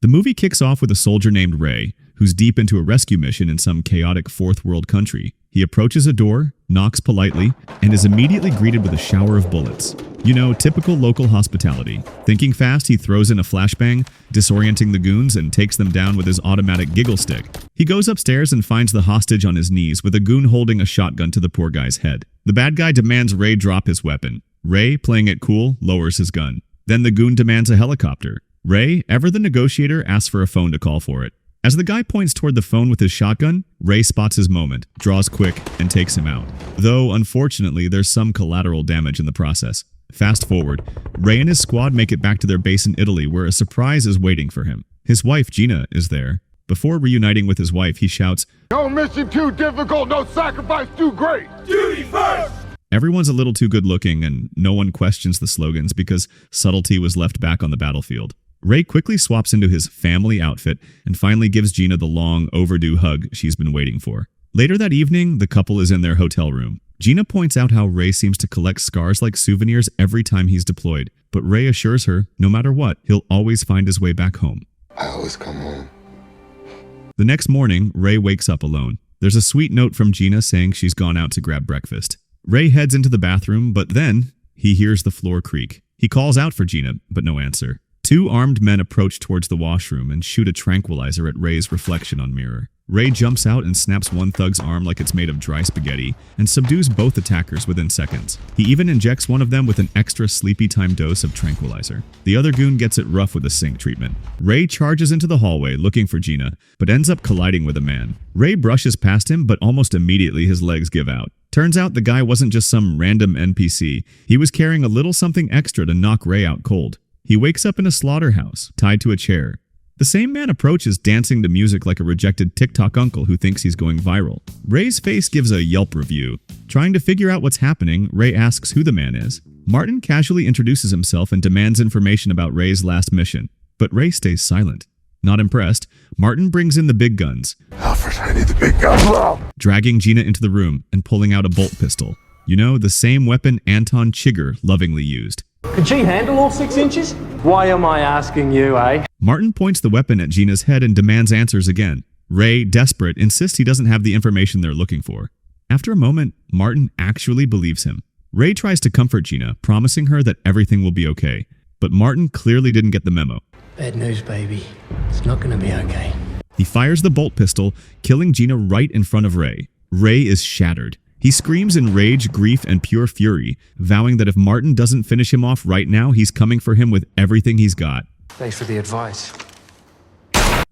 The movie kicks off with a soldier named Ray, who's deep into a rescue mission in some chaotic fourth world country. He approaches a door, knocks politely, and is immediately greeted with a shower of bullets. You know, typical local hospitality. Thinking fast, he throws in a flashbang, disorienting the goons, and takes them down with his automatic giggle stick. He goes upstairs and finds the hostage on his knees with a goon holding a shotgun to the poor guy's head. The bad guy demands Ray drop his weapon. Ray, playing it cool, lowers his gun. Then the goon demands a helicopter. Ray, ever the negotiator, asks for a phone to call for it. As the guy points toward the phone with his shotgun, Ray spots his moment, draws quick, and takes him out. Though, unfortunately, there's some collateral damage in the process. Fast forward, Ray and his squad make it back to their base in Italy where a surprise is waiting for him. His wife, Gina, is there. Before reuniting with his wife, he shouts, "No mission too difficult, no sacrifice too great. Duty first!" Everyone's a little too good looking and no one questions the slogans because subtlety was left back on the battlefield. Ray quickly swaps into his family outfit and finally gives Gina the long, overdue hug she's been waiting for. Later that evening, the couple is in their hotel room. Gina points out how Ray seems to collect scars like souvenirs every time he's deployed, but Ray assures her, no matter what, he'll always find his way back home. I always come home. The next morning, Ray wakes up alone. There's a sweet note from Gina saying she's gone out to grab breakfast. Ray heads into the bathroom, but then he hears the floor creak. He calls out for Gina, but no answer. Two armed men approach towards the washroom and shoot a tranquilizer at Ray's reflection on mirror. Ray jumps out and snaps one thug's arm like it's made of dry spaghetti and subdues both attackers within seconds. He even injects one of them with an extra sleepy time dose of tranquilizer. The other goon gets it rough with a sink treatment. Ray charges into the hallway looking for Gina, but ends up colliding with a man. Ray brushes past him, but almost immediately his legs give out. Turns out the guy wasn't just some random NPC. He was carrying a little something extra to knock Ray out cold. He wakes up in a slaughterhouse, tied to a chair. The same man approaches dancing to music like a rejected TikTok uncle who thinks he's going viral. Ray's face gives a Yelp review. Trying to figure out what's happening, Ray asks who the man is. Martin casually introduces himself and demands information about Ray's last mission, but Ray stays silent. Not impressed, Martin brings in the big guns. Alfred, I need the big gun. Dragging Gina into the room and pulling out a bolt pistol. You know, the same weapon Anton Chigurh lovingly used. Can she handle all 6 inches? Why am I asking you, eh? Martin points the weapon at Gina's head and demands answers again. Ray, desperate, insists he doesn't have the information they're looking for. After a moment, Martin actually believes him. Ray tries to comfort Gina, promising her that everything will be okay. But Martin clearly didn't get the memo. Bad news, baby. It's not gonna be okay. He fires the bolt pistol, killing Gina right in front of Ray. Ray is shattered. He screams in rage, grief, and pure fury, vowing that if Martin doesn't finish him off right now, he's coming for him with everything he's got. Thanks for the advice.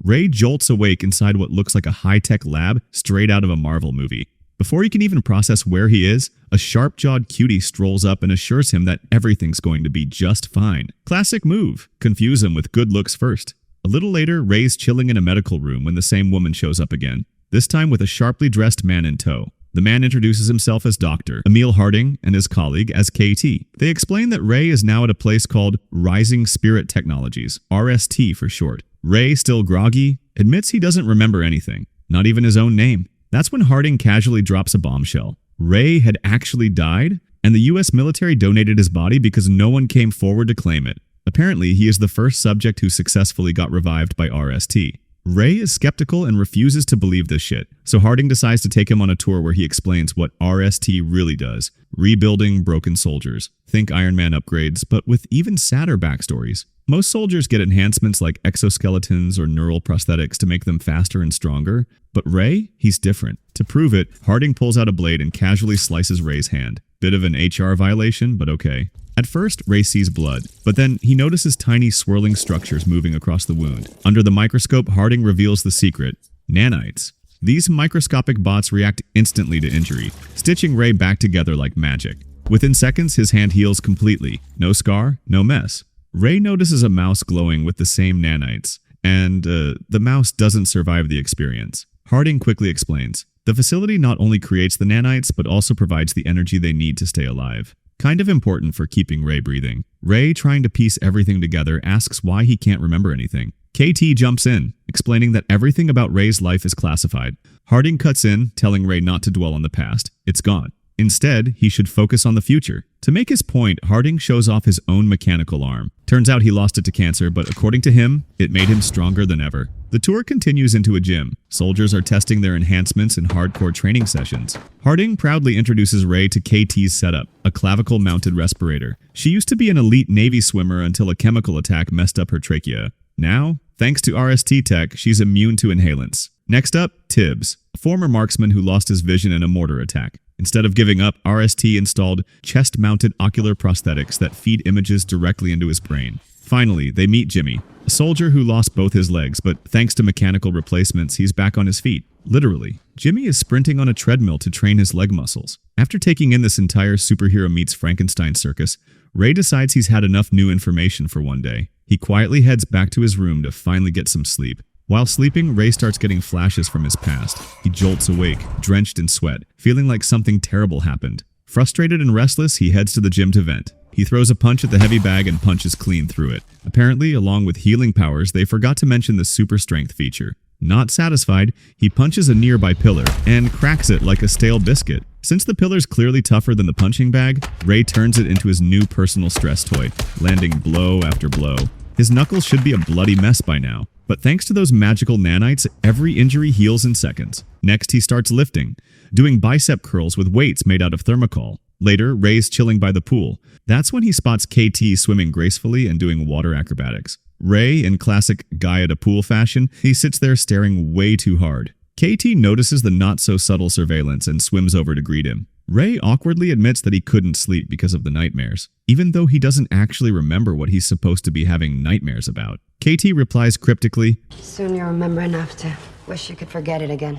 Ray jolts awake inside what looks like a high-tech lab straight out of a Marvel movie. Before he can even process where he is, a sharp-jawed cutie strolls up and assures him that everything's going to be just fine. Classic move. Confuse him with good looks first. A little later, Ray's chilling in a medical room when the same woman shows up again, this time with a sharply dressed man in tow. The man introduces himself as Dr. Emil Harting and his colleague as KT. They explain that Ray is now at a place called Rising Spirit Technologies, RST for short. Ray, still groggy, admits he doesn't remember anything, not even his own name. That's when Harting casually drops a bombshell. Ray had actually died, and the US military donated his body because no one came forward to claim it. Apparently, he is the first subject who successfully got revived by RST. Ray is skeptical and refuses to believe this shit, so Harting decides to take him on a tour where he explains what RST really does. Rebuilding broken soldiers. Think Iron Man upgrades, but with even sadder backstories. Most soldiers get enhancements like exoskeletons or neural prosthetics to make them faster and stronger, but Ray, he's different. To prove it, Harting pulls out a blade and casually slices Ray's hand. Bit of an HR violation, but okay. At first, Ray sees blood, but then he notices tiny swirling structures moving across the wound. Under the microscope, Harting reveals the secret: Nanites. These microscopic bots react instantly to injury, stitching Ray back together like magic. Within seconds, his hand heals completely. No scar, no mess. Ray notices a mouse glowing with the same nanites, and the mouse doesn't survive the experience. Harting quickly explains, the facility not only creates the nanites, but also provides the energy they need to stay alive. Kind of important for keeping Ray breathing. Ray, trying to piece everything together, asks why he can't remember anything. KT jumps in, explaining that everything about Ray's life is classified. Harting cuts in, telling Ray not to dwell on the past. It's gone. Instead, he should focus on the future. To make his point, Harting shows off his own mechanical arm. Turns out he lost it to cancer, but according to him, it made him stronger than ever. The tour continues into a gym. Soldiers are testing their enhancements in hardcore training sessions. Harting proudly introduces Ray to KT's setup, a clavicle-mounted respirator. She used to be an elite Navy swimmer until a chemical attack messed up her trachea. Now, thanks to RST tech, she's immune to inhalants. Next up, Tibbs, a former marksman who lost his vision in a mortar attack. Instead of giving up, RST installed chest-mounted ocular prosthetics that feed images directly into his brain. Finally, they meet Jimmy, a soldier who lost both his legs, but thanks to mechanical replacements, he's back on his feet. Literally, Jimmy is sprinting on a treadmill to train his leg muscles. After taking in this entire superhero meets Frankenstein circus, Ray decides he's had enough new information for one day. He quietly heads back to his room to finally get some sleep. While sleeping, Ray starts getting flashes from his past. He jolts awake, drenched in sweat, feeling like something terrible happened. Frustrated and restless, he heads to the gym to vent. He throws a punch at the heavy bag and punches clean through it. Apparently, along with healing powers, they forgot to mention the super strength feature. Not satisfied, he punches a nearby pillar and cracks it like a stale biscuit. Since the pillar's clearly tougher than the punching bag, Ray turns it into his new personal stress toy, landing blow after blow. His knuckles should be a bloody mess by now. But thanks to those magical nanites, every injury heals in seconds. Next, he starts lifting, doing bicep curls with weights made out of thermocol. Later, Ray's chilling by the pool. That's when he spots KT swimming gracefully and doing water acrobatics. Ray, in classic guy at a pool fashion, he sits there staring way too hard. KT notices the not-so-subtle surveillance and swims over to greet him. Ray awkwardly admits that he couldn't sleep because of the nightmares, even though he doesn't actually remember what he's supposed to be having nightmares about. KT replies cryptically, "Soon you'll remember enough to wish you could forget it again."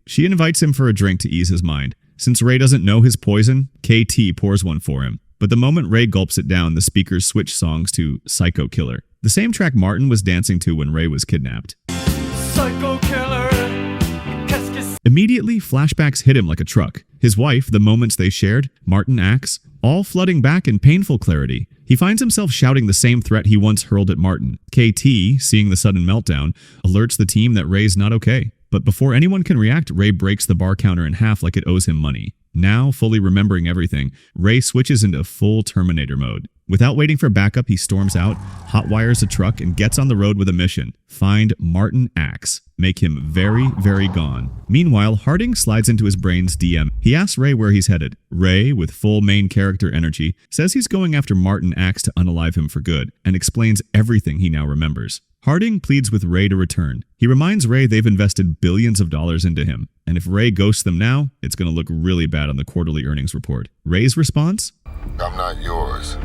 She invites him for a drink to ease his mind. Since Ray doesn't know his poison, KT pours one for him. But the moment Ray gulps it down, the speakers switch songs to Psycho Killer, the same track Martin was dancing to when Ray was kidnapped. Psycho Killer. Immediately, flashbacks hit him like a truck. His wife, the moments they shared, Martin Axe, all flooding back in painful clarity. He finds himself shouting the same threat he once hurled at Martin. KT, seeing the sudden meltdown, alerts the team that Ray's not okay. But before anyone can react, Ray breaks the bar counter in half like it owes him money. Now, fully remembering everything, Ray switches into full Terminator mode. Without waiting for backup, he storms out, hotwires a truck, and gets on the road with a mission. Find Martin Axe. Make him very, very gone. Meanwhile, Harting slides into his brain's DM. He asks Ray where he's headed. Ray, with full main character energy, says he's going after Martin Axe to unalive him for good, and explains everything he now remembers. Harting pleads with Ray to return. He reminds Ray they've invested billions of dollars into him, and if Ray ghosts them now, it's going to look really bad on the quarterly earnings report. Ray's response? I'm not yours.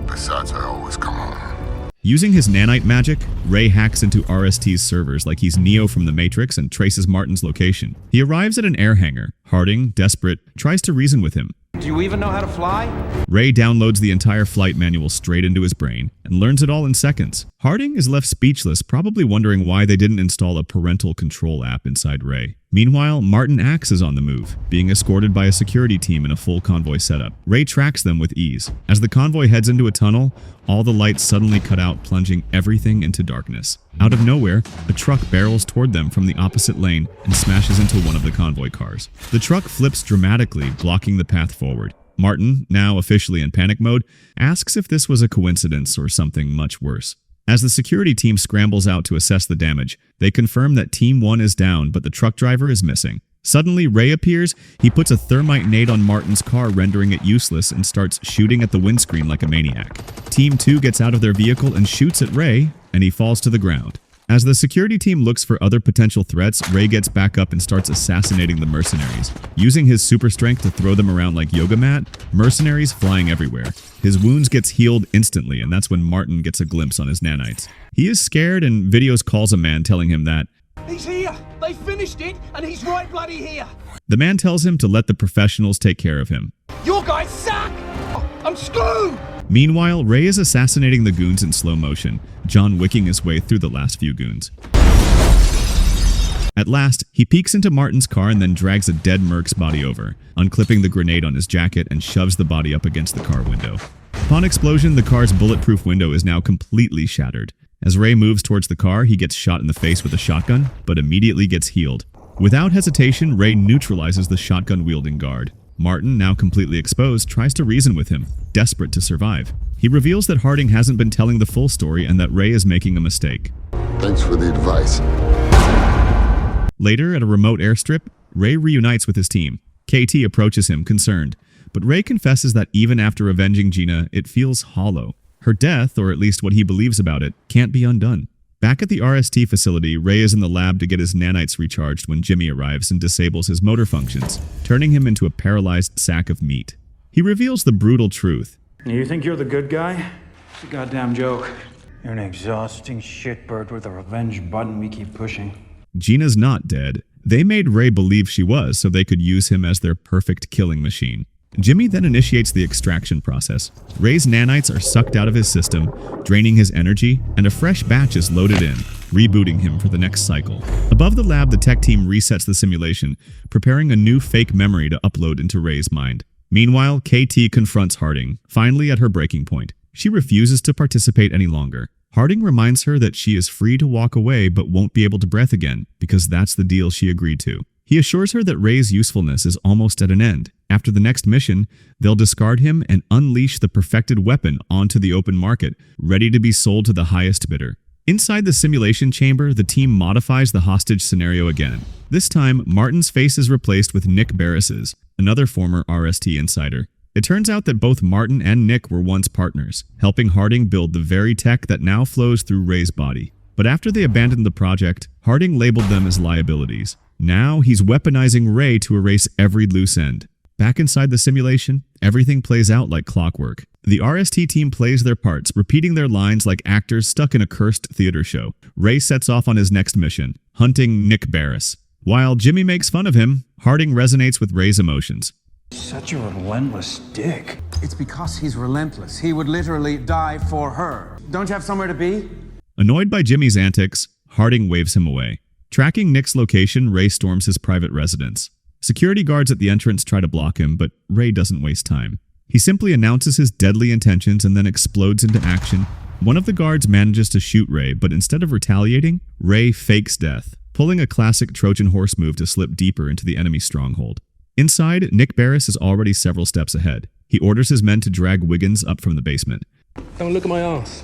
Besides, I always come home. Using his nanite magic, Ray hacks into RST's servers like he's Neo from the Matrix and traces Martin's location. He arrives at an air hangar. Harting, desperate, tries to reason with him. Do you even know how to fly? Ray downloads the entire flight manual straight into his brain and learns it all in seconds. Harting is left speechless, probably wondering why they didn't install a parental control app inside Ray. Meanwhile, Martin Axe is on the move, being escorted by a security team in a full convoy setup. Ray tracks them with ease. As the convoy heads into a tunnel, all the lights suddenly cut out, plunging everything into darkness. Out of nowhere, a truck barrels toward them from the opposite lane and smashes into one of the convoy cars. The truck flips dramatically, blocking the path forward. Martin, now officially in panic mode, asks if this was a coincidence or something much worse. As the security team scrambles out to assess the damage, they confirm that Team 1 is down, but the truck driver is missing. Suddenly, Ray appears. He puts a thermite nade on Martin's car, rendering it useless, and starts shooting at the windscreen like a maniac. Team 2 gets out of their vehicle and shoots at Ray, and he falls to the ground. As the security team looks for other potential threats, Ray gets back up and starts assassinating the mercenaries. Using his super strength to throw them around like yoga mat, mercenaries flying everywhere. His wounds gets healed instantly, and that's when Martin gets a glimpse on his nanites. He is scared, and Videos calls a man telling him that He's here! They finished it, and he's right bloody here! the man tells him to let the professionals take care of him. Your guys suck! I'm screwed! Meanwhile, Ray is assassinating the goons in slow motion, John Wicking his way through the last few goons. At last, he peeks into Martin's car and then drags a dead Merc's body over, unclipping the grenade on his jacket and shoves the body up against the car window. Upon explosion, the car's bulletproof window is now completely shattered. As Ray moves towards the car, he gets shot in the face with a shotgun, but immediately gets healed. Without hesitation, Ray neutralizes the shotgun-wielding guard. Martin, now completely exposed, tries to reason with him, desperate to survive. He reveals that Harting hasn't been telling the full story and that Ray is making a mistake. Thanks for the advice. Later, at a remote airstrip, Ray reunites with his team. KT approaches him, concerned, but Ray confesses that even after avenging Gina, it feels hollow. Her death, or at least what he believes about it, can't be undone. Back at the RST facility, Ray is in the lab to get his nanites recharged when Jimmy arrives and disables his motor functions, turning him into a paralyzed sack of meat. He reveals the brutal truth. You think you're the good guy? It's a goddamn joke. You're an exhausting shitbird with a revenge button we keep pushing. Gina's not dead. They made Ray believe she was so they could use him as their perfect killing machine. Jimmy then initiates the extraction process. Ray's nanites are sucked out of his system, draining his energy, and a fresh batch is loaded in, rebooting him for the next cycle. Above the lab, the tech team resets the simulation, preparing a new fake memory to upload into Ray's mind. Meanwhile, KT confronts Harting, finally at her breaking point. She refuses to participate any longer. Harting reminds her that she is free to walk away but won't be able to breath again, because that's the deal she agreed to. He assures her that Ray's usefulness is almost at an end. After the next mission, they'll discard him and unleash the perfected weapon onto the open market, ready to be sold to the highest bidder. Inside the simulation chamber, the team modifies the hostage scenario again. This time, Martin's face is replaced with Nick Barris's, another former RST insider. It turns out that both Martin and Nick were once partners, helping Harting build the very tech that now flows through Ray's body. But after they abandoned the project, Harting labeled them as liabilities. Now he's weaponizing Ray to erase every loose end. Back inside the simulation, everything plays out like clockwork. The RST team plays their parts, repeating their lines like actors stuck in a cursed theater show. Ray sets off on his next mission, hunting Nick Barris. While Jimmy makes fun of him, Harting resonates with Ray's emotions. Such a relentless dick. It's because he's relentless. He would literally die for her. Don't you have somewhere to be? Annoyed by Jimmy's antics, Harting waves him away. Tracking Nick's location, Ray storms his private residence. Security guards at the entrance try to block him, but Ray doesn't waste time. He simply announces his deadly intentions and then explodes into action. One of the guards manages to shoot Ray, but instead of retaliating, Ray fakes death, pulling a classic Trojan horse move to slip deeper into the enemy stronghold. Inside, Nick Barris is already several steps ahead. He orders his men to drag Wiggins up from the basement. Don't look at my ass.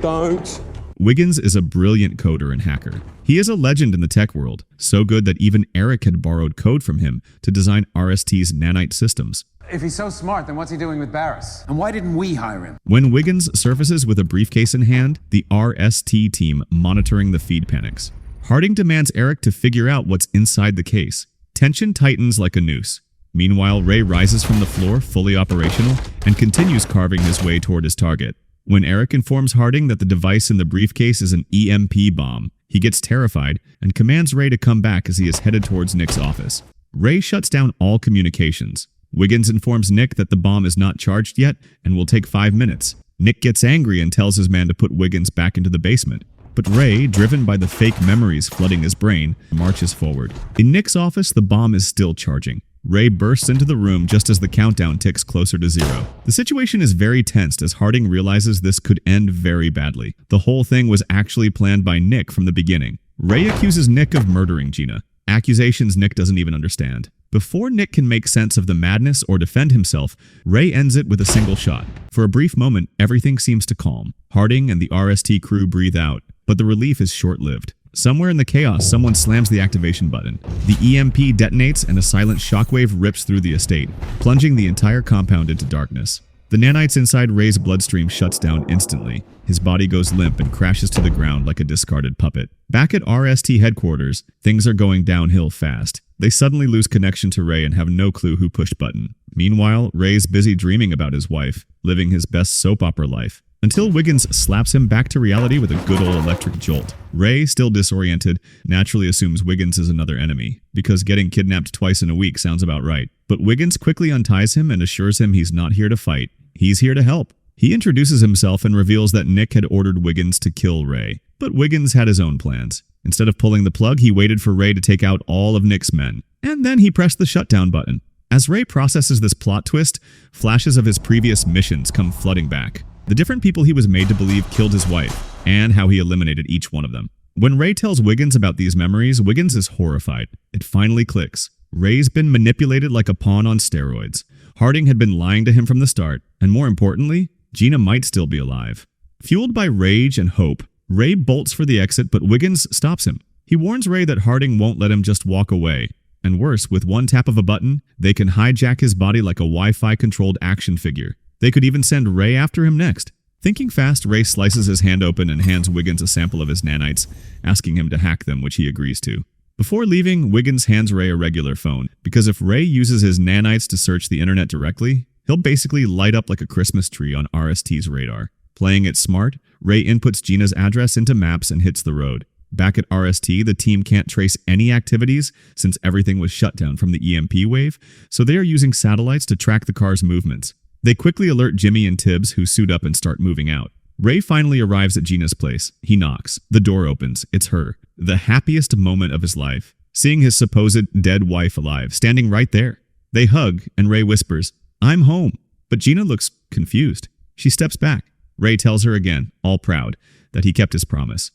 Don't. Wiggins is a brilliant coder and hacker. He is a legend in the tech world, so good that even Eric had borrowed code from him to design RST's nanite systems. If he's so smart, then what's he doing with Barris? And why didn't we hire him? When Wiggins surfaces with a briefcase in hand, the RST team monitoring the feed panics. Harting demands Eric to figure out what's inside the case. Tension tightens like a noose. Meanwhile, Ray rises from the floor, fully operational, and continues carving his way toward his target. When Eric informs Harting that the device in the briefcase is an EMP bomb, he gets terrified and commands Ray to come back as he is headed towards Nick's office. Ray shuts down all communications. Wiggins informs Nick that the bomb is not charged yet and will take 5 minutes. Nick gets angry and tells his man to put Wiggins back into the basement. But Ray, driven by the fake memories flooding his brain, marches forward. In Nick's office, the bomb is still charging. Ray bursts into the room just as the countdown ticks closer to 0. The situation is very tensed as Harting realizes this could end very badly. The whole thing was actually planned by Nick from the beginning. Ray accuses Nick of murdering Gina, accusations Nick doesn't even understand. Before Nick can make sense of the madness or defend himself, Ray ends it with a single shot. For a brief moment, everything seems to calm. Harting and the RST crew breathe out, but the relief is short-lived. Somewhere in the chaos, someone slams the activation button. The EMP detonates and a silent shockwave rips through the estate, plunging the entire compound into darkness. The nanites inside Ray's bloodstream shuts down instantly. His body goes limp and crashes to the ground like a discarded puppet. Back at RST headquarters, things are going downhill fast. They suddenly lose connection to Ray and have no clue who pushed button. Meanwhile, Ray's busy dreaming about his wife, living his best soap opera life, until Wiggins slaps him back to reality with a good old electric jolt. Ray, still disoriented, naturally assumes Wiggins is another enemy, because getting kidnapped twice in a week sounds about right. But Wiggins quickly unties him and assures him he's not here to fight. He's here to help. He introduces himself and reveals that Nick had ordered Wiggins to kill Ray. But Wiggins had his own plans. Instead of pulling the plug, he waited for Ray to take out all of Nick's men. And then he pressed the shutdown button. As Ray processes this plot twist, flashes of his previous missions come flooding back. The different people he was made to believe killed his wife, and how he eliminated each one of them. When Ray tells Wiggins about these memories, Wiggins is horrified. It finally clicks. Ray's been manipulated like a pawn on steroids. Harting had been lying to him from the start, and more importantly, Gina might still be alive. Fueled by rage and hope, Ray bolts for the exit, but Wiggins stops him. He warns Ray that Harting won't let him just walk away. And worse, with one tap of a button, they can hijack his body like a Wi-Fi controlled action figure. They could even send Ray after him next. Thinking fast, Ray slices his hand open and hands Wiggins a sample of his nanites, asking him to hack them, which he agrees to. Before leaving, Wiggins hands Ray a regular phone, because if Ray uses his nanites to search the internet directly, he'll basically light up like a Christmas tree on RST's radar. Playing it smart, Ray inputs Gina's address into maps and hits the road. Back at RST, the team can't trace any activities since everything was shut down from the EMP wave, so they are using satellites to track the car's movements. They quickly alert Jimmy and Tibbs, who suit up and start moving out. Ray finally arrives at Gina's place. He knocks. The door opens. It's her. The happiest moment of his life. Seeing his supposed dead wife alive, standing right there. They hug, and Ray whispers, "I'm home." But Gina looks confused. She steps back. Ray tells her again, all proud, that he kept his promise.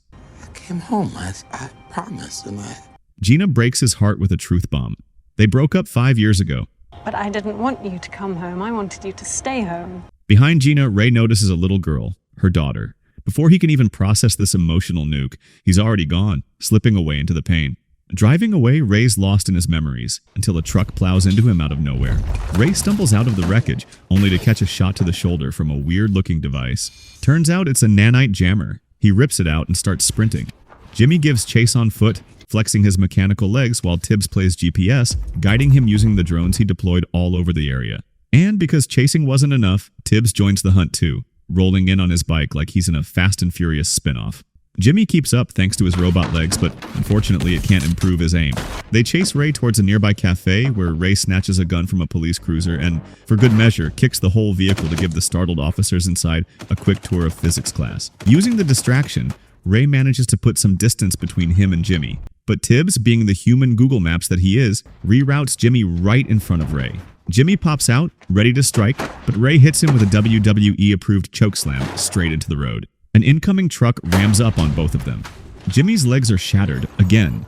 Came home, I promised, and Gina breaks his heart with a truth bomb. They broke up 5 years ago. But I didn't want you to come home. I wanted you to stay home. Behind Gina, Ray notices a little girl, her daughter. Before he can even process this emotional nuke, he's already gone, slipping away into the pain. Driving away, Ray's lost in his memories, until a truck plows into him out of nowhere. Ray stumbles out of the wreckage, only to catch a shot to the shoulder from a weird-looking device. Turns out it's a nanite jammer. He rips it out and starts sprinting. Jimmy gives chase on foot, flexing his mechanical legs while Tibbs plays GPS, guiding him using the drones he deployed all over the area. And because chasing wasn't enough, Tibbs joins the hunt too, rolling in on his bike like he's in a Fast and Furious spin-off. Jimmy keeps up thanks to his robot legs, but unfortunately it can't improve his aim. They chase Ray towards a nearby cafe where Ray snatches a gun from a police cruiser and, for good measure, kicks the whole vehicle to give the startled officers inside a quick tour of physics class. Using the distraction, Ray manages to put some distance between him and Jimmy. But Tibbs, being the human Google Maps that he is, reroutes Jimmy right in front of Ray. Jimmy pops out, ready to strike, but Ray hits him with a WWE-approved chokeslam straight into the road. An incoming truck rams up on both of them. Jimmy's legs are shattered again.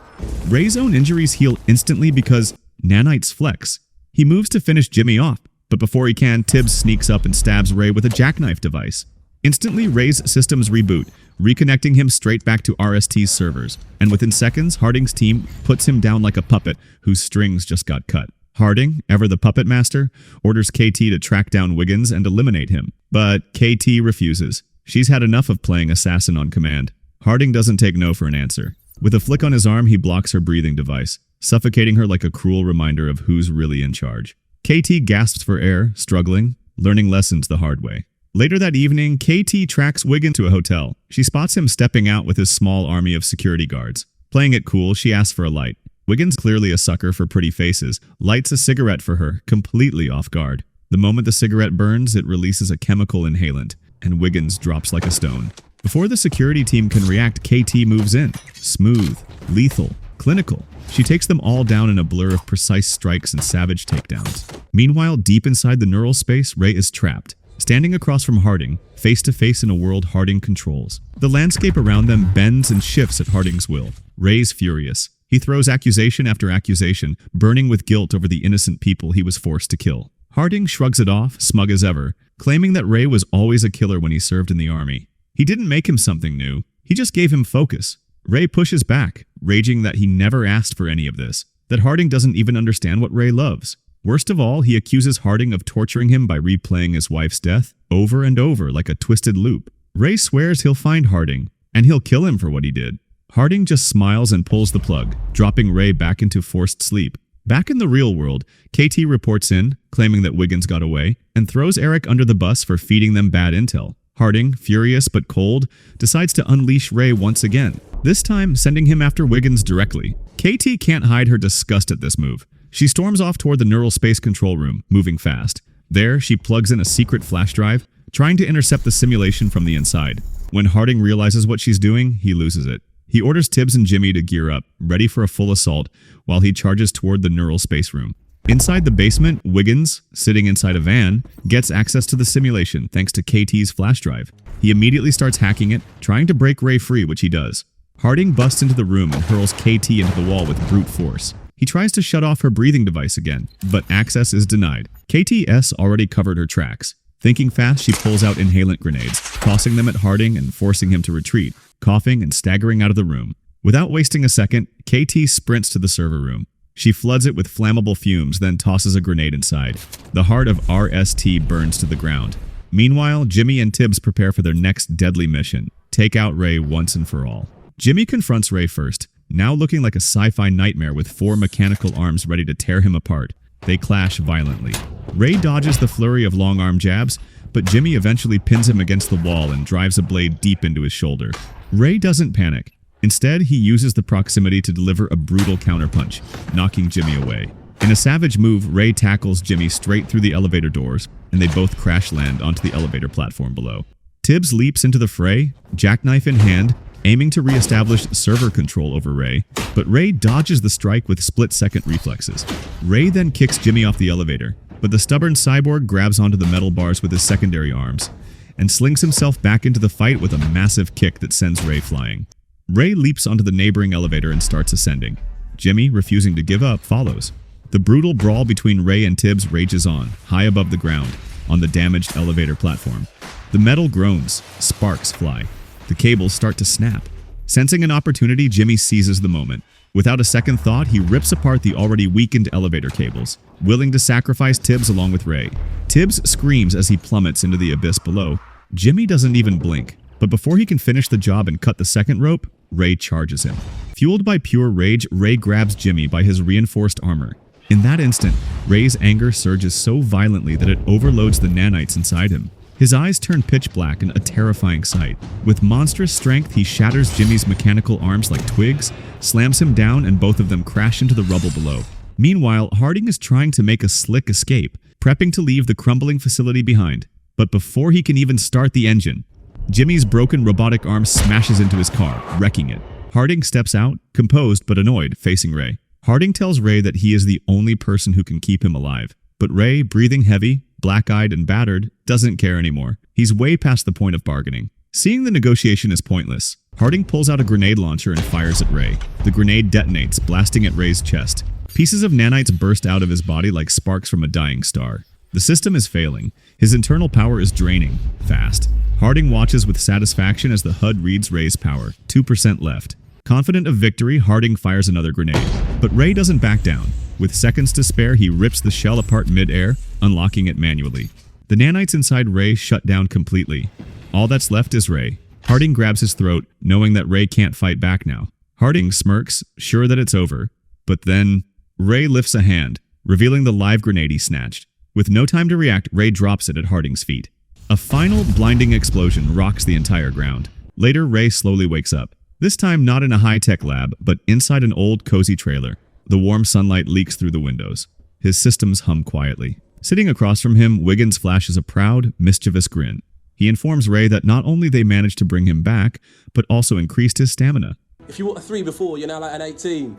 Ray's own injuries heal instantly because nanites flex. He moves to finish Jimmy off, but before he can, Tibbs sneaks up and stabs Ray with a jackknife device. Instantly, Ray's systems reboot, reconnecting him straight back to RST's servers, and within seconds, Harting's team puts him down like a puppet whose strings just got cut. Harting, ever the puppet master, orders KT to track down Wiggins and eliminate him, but KT refuses. She's had enough of playing assassin on command. Harting doesn't take no for an answer. With a flick on his arm, he blocks her breathing device, suffocating her like a cruel reminder of who's really in charge. KT gasps for air, struggling, learning lessons the hard way. Later that evening, KT tracks Wiggins to a hotel. She spots him stepping out with his small army of security guards. Playing it cool, she asks for a light. Wiggins, clearly a sucker for pretty faces, lights a cigarette for her, completely off guard. The moment the cigarette burns, it releases a chemical inhalant, and Wiggins drops like a stone. Before the security team can react, KT moves in. Smooth, lethal, clinical. She takes them all down in a blur of precise strikes and savage takedowns. Meanwhile, deep inside the neural space, Ray is trapped, standing across from Harting, face to face in a world Harting controls. The landscape around them bends and shifts at Harting's will. Ray's furious. He throws accusation after accusation, burning with guilt over the innocent people he was forced to kill. Harting shrugs it off, smug as ever, claiming that Ray was always a killer when he served in the army. He didn't make him something new, he just gave him focus. Ray pushes back, raging that he never asked for any of this, that Harting doesn't even understand what Ray loves. Worst of all, he accuses Harting of torturing him by replaying his wife's death over and over like a twisted loop. Ray swears he'll find Harting, and he'll kill him for what he did. Harting just smiles and pulls the plug, dropping Ray back into forced sleep. Back in the real world, KT reports in, claiming that Wiggins got away, and throws Eric under the bus for feeding them bad intel. Harting, furious but cold, decides to unleash Ray once again, this time sending him after Wiggins directly. KT can't hide her disgust at this move. She storms off toward the neural space control room, moving fast. There, she plugs in a secret flash drive, trying to intercept the simulation from the inside. When Harting realizes what she's doing, he loses it. He orders Tibbs and Jimmy to gear up, ready for a full assault, while he charges toward the neural space room. Inside the basement, Wiggins, sitting inside a van, gets access to the simulation thanks to KT's flash drive. He immediately starts hacking it, trying to break Ray free, which he does. Harting busts into the room and hurls KT into the wall with brute force. He tries to shut off her breathing device again, but access is denied. KTS already covered her tracks. Thinking fast, she pulls out inhalant grenades, tossing them at Harting and forcing him to retreat, coughing and staggering out of the room. Without wasting a second, KT sprints to the server room. She floods it with flammable fumes, then tosses a grenade inside. The heart of RST burns to the ground. Meanwhile, Jimmy and Tibbs prepare for their next deadly mission: take out Ray once and for all. Jimmy confronts Ray first, now looking like a sci-fi nightmare with 4 mechanical arms ready to tear him apart. They clash violently. Ray dodges the flurry of long-arm jabs, but Jimmy eventually pins him against the wall and drives a blade deep into his shoulder. Ray doesn't panic. Instead, he uses the proximity to deliver a brutal counterpunch, knocking Jimmy away. In a savage move, Ray tackles Jimmy straight through the elevator doors, and they both crash land onto the elevator platform below. Tibbs leaps into the fray, jackknife in hand, aiming to re-establish server control over Ray, but Ray dodges the strike with split-second reflexes. Ray then kicks Jimmy off the elevator, but the stubborn cyborg grabs onto the metal bars with his secondary arms, and slings himself back into the fight with a massive kick that sends Ray flying. Ray leaps onto the neighboring elevator and starts ascending. Jimmy, refusing to give up, follows. The brutal brawl between Ray and Tibbs rages on, high above the ground, on the damaged elevator platform. The metal groans, sparks fly. The cables start to snap. Sensing an opportunity, Jimmy seizes the moment. Without a second thought, he rips apart the already weakened elevator cables, willing to sacrifice Tibbs along with Ray. Tibbs screams as he plummets into the abyss below. Jimmy doesn't even blink, but before he can finish the job and cut the second rope, Ray charges him. Fueled by pure rage, Ray grabs Jimmy by his reinforced armor. In that instant, Ray's anger surges so violently that it overloads the nanites inside him. His eyes turn pitch black in a terrifying sight. With monstrous strength, he shatters Jimmy's mechanical arms like twigs, slams him down, and both of them crash into the rubble below. Meanwhile, Harting is trying to make a slick escape, prepping to leave the crumbling facility behind. But before he can even start the engine, Jimmy's broken robotic arm smashes into his car, wrecking it. Harting steps out, composed but annoyed, facing Ray. Harting tells Ray that he is the only person who can keep him alive. But Ray, breathing heavy, black-eyed and battered, doesn't care anymore. He's way past the point of bargaining. Seeing the negotiation is pointless, Harting pulls out a grenade launcher and fires at Ray. The grenade detonates, blasting at Ray's chest. Pieces of nanites burst out of his body like sparks from a dying star. The system is failing. His internal power is draining, fast. Harting watches with satisfaction as the HUD reads Ray's power, 2% left. Confident of victory, Harting fires another grenade. But Ray doesn't back down. With seconds to spare, he rips the shell apart mid-air, unlocking it manually. The nanites inside Ray shut down completely. All that's left is Ray. Harting grabs his throat, knowing that Ray can't fight back now. Harting smirks, sure that it's over. But then, Ray lifts a hand, revealing the live grenade he snatched. With no time to react, Ray drops it at Harting's feet. A final, blinding explosion rocks the entire ground. Later, Ray slowly wakes up. This time not in a high-tech lab, but inside an old, cozy trailer. The warm sunlight leaks through the windows. His systems hum quietly. Sitting across from him, Wiggins flashes a proud, mischievous grin. He informs Ray that not only they managed to bring him back, but also increased his stamina. If you were a 3 before, you're now like an 18.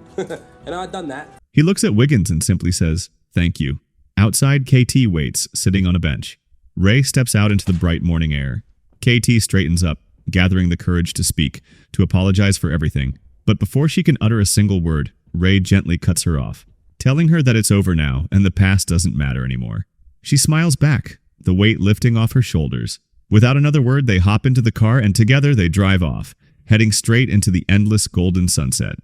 And I'd done that. He looks at Wiggins and simply says, "Thank you." Outside, KT waits, sitting on a bench. Ray steps out into the bright morning air. KT straightens up, gathering the courage to speak, to apologize for everything. But before she can utter a single word, Ray gently cuts her off, telling her that it's over now and the past doesn't matter anymore. She smiles back, the weight lifting off her shoulders. Without another word, they hop into the car and together they drive off, heading straight into the endless golden sunset.